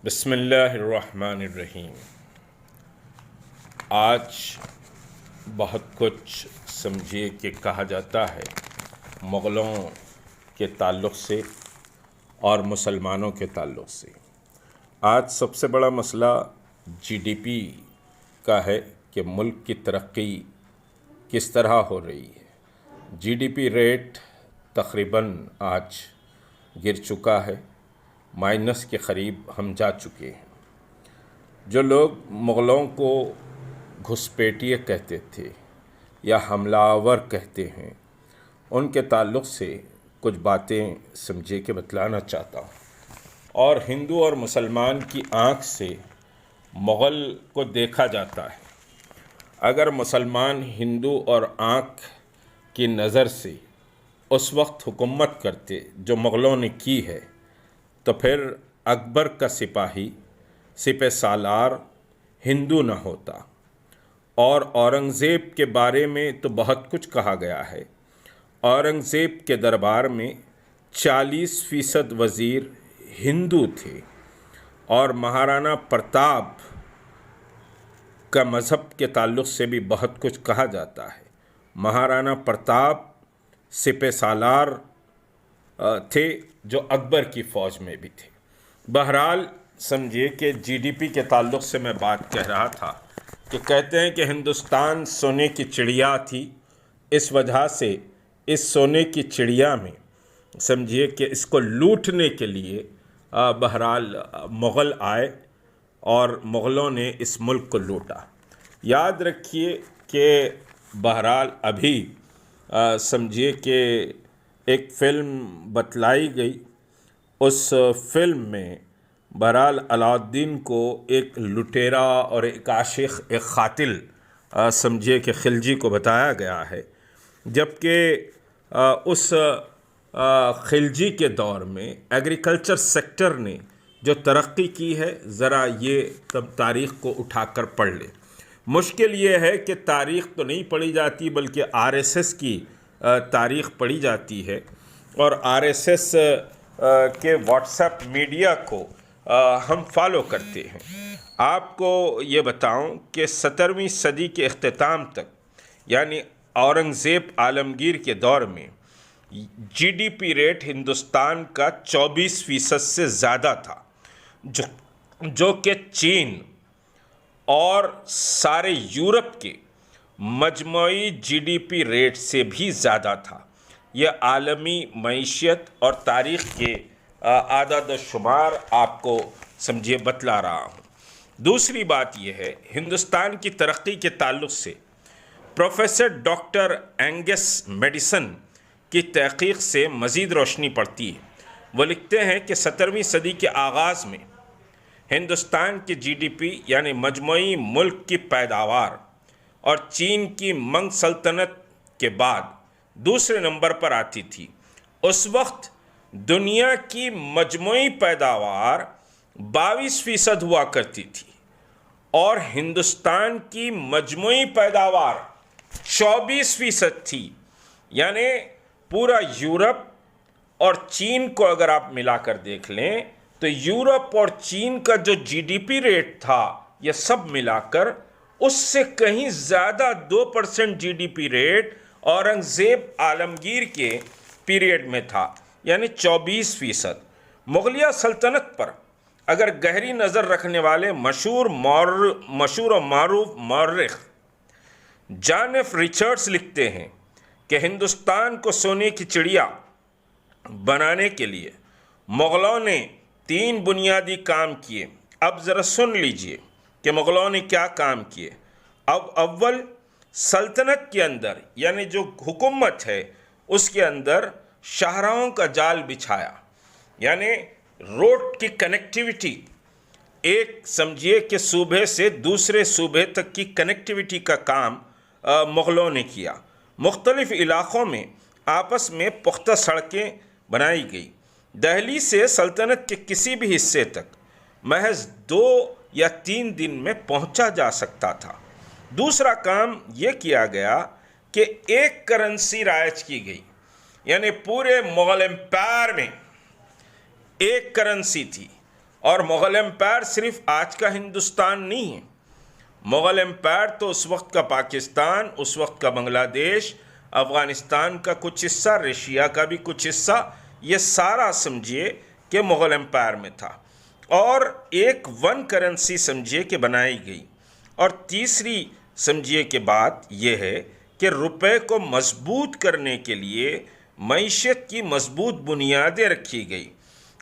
بسم اللہ الرحمن الرحیم۔ آج بہت کچھ سمجھیے کہ کہا جاتا ہے مغلوں کے تعلق سے اور مسلمانوں کے تعلق سے۔ آج سب سے بڑا مسئلہ جی ڈی پی کا ہے کہ ملک کی ترقی کس طرح ہو رہی ہے۔ جی ڈی پی ریٹ تقریباً آج گر چکا ہے، مائنس کے قریب ہم جا چکے ہیں۔ جو لوگ مغلوں کو گھسپیٹیے کہتے تھے یا حملہ آور کہتے ہیں، ان کے تعلق سے کچھ باتیں سمجھے کہ بتلانا چاہتا ہوں۔ اور ہندو اور مسلمان کی آنکھ سے مغل کو دیکھا جاتا ہے۔ اگر مسلمان ہندو اور آنکھ کی نظر سے اس وقت حکومت کرتے جو مغلوں نے کی ہے، تو پھر اکبر کا سپاہی سپہ سالار ہندو نہ ہوتا۔ اور اورنگزیب کے بارے میں تو بہت کچھ کہا گیا ہے۔ اورنگزیب کے دربار میں 40% وزیر ہندو تھے، اور مہارانا پرتاپ کا مذہب کے تعلق سے بھی بہت کچھ کہا جاتا ہے۔ مہارانا پرتاپ سپہ سالار تھے جو اکبر کی فوج میں بھی تھے۔ بہرحال سمجھیے کہ جی ڈی پی کے تعلق سے میں بات کہہ رہا تھا کہ کہتے ہیں کہ ہندوستان سونے کی چڑیا تھی، اس وجہ سے اس سونے کی چڑیا میں سمجھیے کہ اس کو لوٹنے کے لیے بہرحال مغل آئے اور مغلوں نے اس ملک کو لوٹا۔ یاد رکھیے کہ بہرحال ابھی سمجھیے کہ ایک فلم بتلائی گئی، اس فلم میں بہرحال علاء الدین کو ایک لٹیرا اور ایک عاشق، ایک قاتل سمجھیے کہ خلجی کو بتایا گیا ہے، جبکہ اس خلجی کے دور میں ایگریکلچر سیکٹر نے جو ترقی کی ہے، ذرا یہ تب تاریخ کو اٹھا کر پڑھ لے۔ مشکل یہ ہے کہ تاریخ تو نہیں پڑھی جاتی بلکہ آر ایس ایس کی تاریخ پڑھی جاتی ہے، اور آر ایس ایس کے واٹس ایپ میڈیا کو ہم فالو کرتے ہیں۔ آپ کو یہ بتاؤں کہ 17ویں صدی کے اختتام تک، یعنی اورنگزیب عالمگیر کے دور میں، G D P rate Hindustan کا 24% سے زیادہ تھا، جو کہ چین اور سارے یورپ کے مجموعی جی ڈی پی ریٹ سے بھی زیادہ تھا۔ یہ عالمی معیشت اور تاریخ کے اعداد و شمار آپ کو سمجھیے بتلا رہا ہوں۔ دوسری بات یہ ہے، ہندوستان کی ترقی کے تعلق سے پروفیسر ڈاکٹر اینگس میڈیسن کی تحقیق سے مزید روشنی پڑتی ہے۔ وہ لکھتے ہیں کہ 17ویں صدی کے آغاز میں ہندوستان کی جی ڈی پی یعنی مجموعی ملک کی پیداوار اور چین کی منگ سلطنت کے بعد دوسرے نمبر پر آتی تھی۔ اس وقت دنیا کی مجموعی پیداوار 22% ہوا کرتی تھی، اور ہندوستان کی مجموعی پیداوار 24% تھی۔ یعنی پورا یورپ اور چین کو اگر آپ ملا کر دیکھ لیں تو یورپ اور چین کا جو جی ڈی پی ریٹ تھا، یہ سب ملا کر اس سے کہیں زیادہ 2% G D P rate Aurangzeb Alamgir کے پیریڈ میں تھا، یعنی 24%۔ مغلیہ سلطنت پر اگر گہری نظر رکھنے والے مشہور و معروف مورخ جان ایف ریچرڈز لکھتے ہیں کہ ہندوستان کو سونے کی چڑیا بنانے کے لیے مغلوں نے 3 بنیادی کام کیے۔ اب ذرا سن لیجئے کہ مغلوں نے کیا کام کیے۔ اول، سلطنت کے اندر یعنی جو حکومت ہے اس کے اندر شاہراہوں کا جال بچھایا، یعنی روڈ کی کنیکٹیویٹی، ایک سمجھیے کہ صوبے سے دوسرے صوبے تک کی کنیکٹیویٹی کا کام مغلوں نے کیا۔ مختلف علاقوں میں آپس میں پختہ سڑکیں بنائی گئی۔ دہلی سے سلطنت کے کسی بھی حصے تک محض 2 یا 3 دن میں پہنچا جا سکتا تھا۔ دوسرا کام یہ کیا گیا کہ ایک کرنسی رائج کی گئی، یعنی پورے مغل امپائر میں ایک کرنسی تھی، اور مغل امپائر صرف آج کا ہندوستان نہیں ہے، مغل امپائر تو اس وقت کا پاکستان، اس وقت کا بنگلہ دیش، افغانستان کا کچھ حصہ، رشیا کا بھی کچھ حصہ، یہ سارا سمجھیے کہ مغل امپائر میں تھا۔ اور ایک ون کرنسی سمجھیے کہ بنائی گئی، اور تیسری سمجھیے کہ بات یہ ہے کہ روپے کو مضبوط کرنے کے لیے معیشت کی مضبوط بنیادیں رکھی گئی،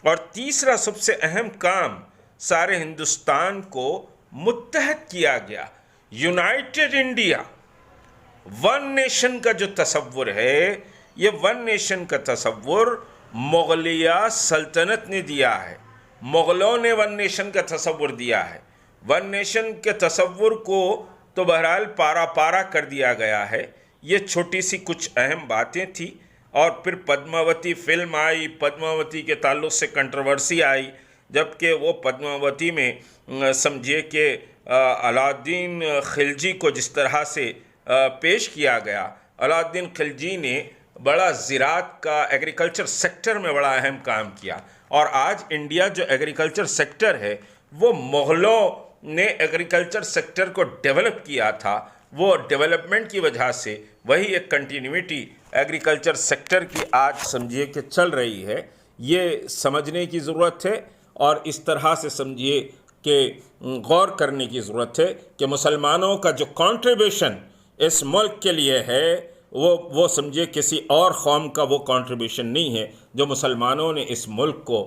اور تیسرا سب سے اہم کام سارے ہندوستان کو متحد کیا گیا، یونائٹڈ انڈیا۔ ون نیشن کا جو تصور ہے، یہ ون نیشن کا تصور مغلیہ سلطنت نے دیا ہے، مغلوں نے ون نیشن کا تصور دیا ہے۔ ون نیشن کے تصور کو تو بہرحال پارا پارا کر دیا گیا ہے۔ یہ چھوٹی سی کچھ اہم باتیں تھیں، اور پھر پدماوتی فلم آئی، پدماوتی کے تعلق سے کنٹروورسی آئی، جبکہ وہ پدماوتی میں سمجھیے کہ علاؤالدین خلجی کو جس طرح سے پیش کیا گیا، علاؤالدین خلجی نے بڑا زراعت کا ایگریکلچر سیکٹر میں بڑا اہم کام کیا، اور آج انڈیا جو ایگریکلچر سیکٹر ہے، وہ مغلوں نے ایگریکلچر سیکٹر کو ڈیولپ کیا تھا۔ وہ ڈیولپمنٹ کی وجہ سے وہی ایک کنٹینیوٹی ایگریکلچر سیکٹر کی آج سمجھیے کہ چل رہی ہے۔ یہ سمجھنے کی ضرورت ہے، اور اس طرح سے سمجھیے کہ غور کرنے کی ضرورت ہے کہ مسلمانوں کا جو کنٹریبیوشن اس ملک کے لیے ہے، وہ سمجھیے کسی اور قوم کا وہ کنٹریبیوشن نہیں ہے جو مسلمانوں نے اس ملک کو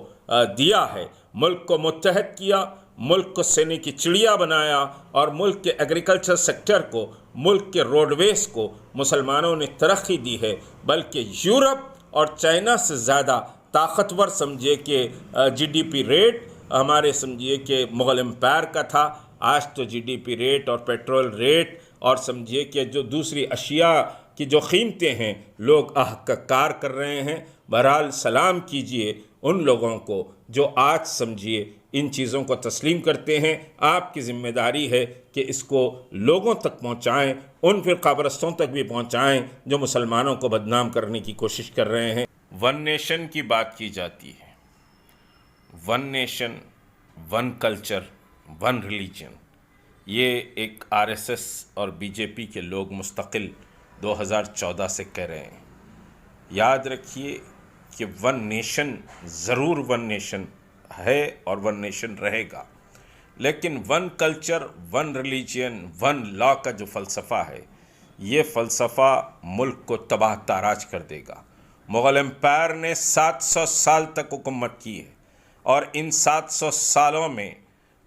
دیا ہے۔ ملک کو متحد کیا، ملک کو سینے کی چڑیا بنایا، اور ملک کے ایگریکلچر سیکٹر کو، ملک کے روڈ ویز کو مسلمانوں نے ترقی دی ہے، بلکہ یورپ اور چائنا سے زیادہ طاقتور سمجھیے کہ جی ڈی پی ریٹ ہمارے سمجھیے کہ مغل امپائر کا تھا۔ آج تو جی ڈی پی ریٹ اور پیٹرول ریٹ اور سمجھیے کہ جو دوسری اشیاء کی جو قیمتیں ہیں، لوگ احقار کر رہے ہیں۔ بہرحال سلام کیجئے ان لوگوں کو جو آج سمجھیے ان چیزوں کو تسلیم کرتے ہیں۔ آپ کی ذمہ داری ہے کہ اس کو لوگوں تک پہنچائیں، ان فرقہ پرستوں تک بھی پہنچائیں جو مسلمانوں کو بدنام کرنے کی کوشش کر رہے ہیں۔ ون نیشن کی بات کی جاتی ہے، one nation, one culture, one religion, یہ ایک آر ایس ایس اور بی جے پی کے لوگ مستقل 2014 سے کہہ رہے ہیں۔ یاد رکھیے کہ ون نیشن ضرور ون نیشن ہے اور ون نیشن رہے گا، لیکن one culture, one religion, one law کا جو فلسفہ ہے، یہ فلسفہ ملک کو تباہ تاراج کر دے گا۔ مغل امپائر نے 700 سال تک حکومت کی ہے، اور ان 700 سالوں میں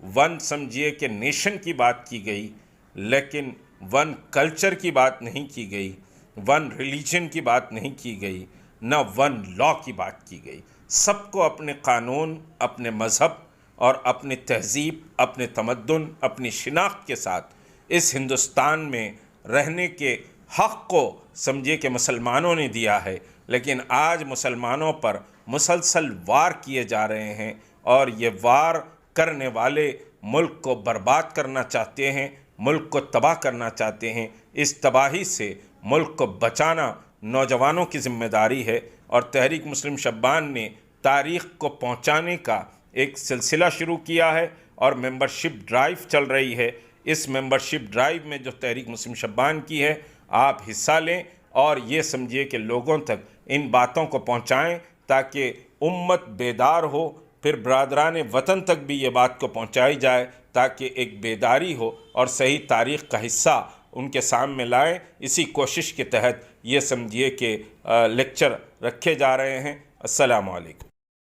ون سمجھیے کہ نیشن کی بات کی گئی، لیکن ون کلچر کی بات نہیں کی گئی، ون ریلیجن کی بات نہیں کی گئی، نہ ون لا کی بات کی گئی۔ سب کو اپنے قانون، اپنے مذہب اور اپنے تہذیب، اپنے تمدن، اپنی شناخت کے ساتھ اس ہندوستان میں رہنے کے حق کو سمجھے کہ مسلمانوں نے دیا ہے، لیکن آج مسلمانوں پر مسلسل وار کیے جا رہے ہیں، اور یہ وار کرنے والے ملک کو برباد کرنا چاہتے ہیں، ملک کو تباہ کرنا چاہتے ہیں۔ اس تباہی سے ملک کو بچانا نوجوانوں کی ذمہ داری ہے، اور تحریک مسلم شبان نے تاریخ کو پہنچانے کا ایک سلسلہ شروع کیا ہے، اور ممبرشپ ڈرائیو چل رہی ہے۔ اس ممبرشپ ڈرائیو میں جو تحریک مسلم شبان کی ہے، آپ حصہ لیں، اور یہ سمجھیے کہ لوگوں تک ان باتوں کو پہنچائیں تاکہ امت بیدار ہو۔ پھر برادران وطن تک بھی یہ بات کو پہنچائی جائے تاکہ ایک بیداری ہو اور صحیح تاریخ کا حصہ ان کے سامنے لائیں۔ اسی کوشش کے تحت یہ سمجھیے کہ لیکچر رکھے جا رہے ہیں۔ السلام علیکم۔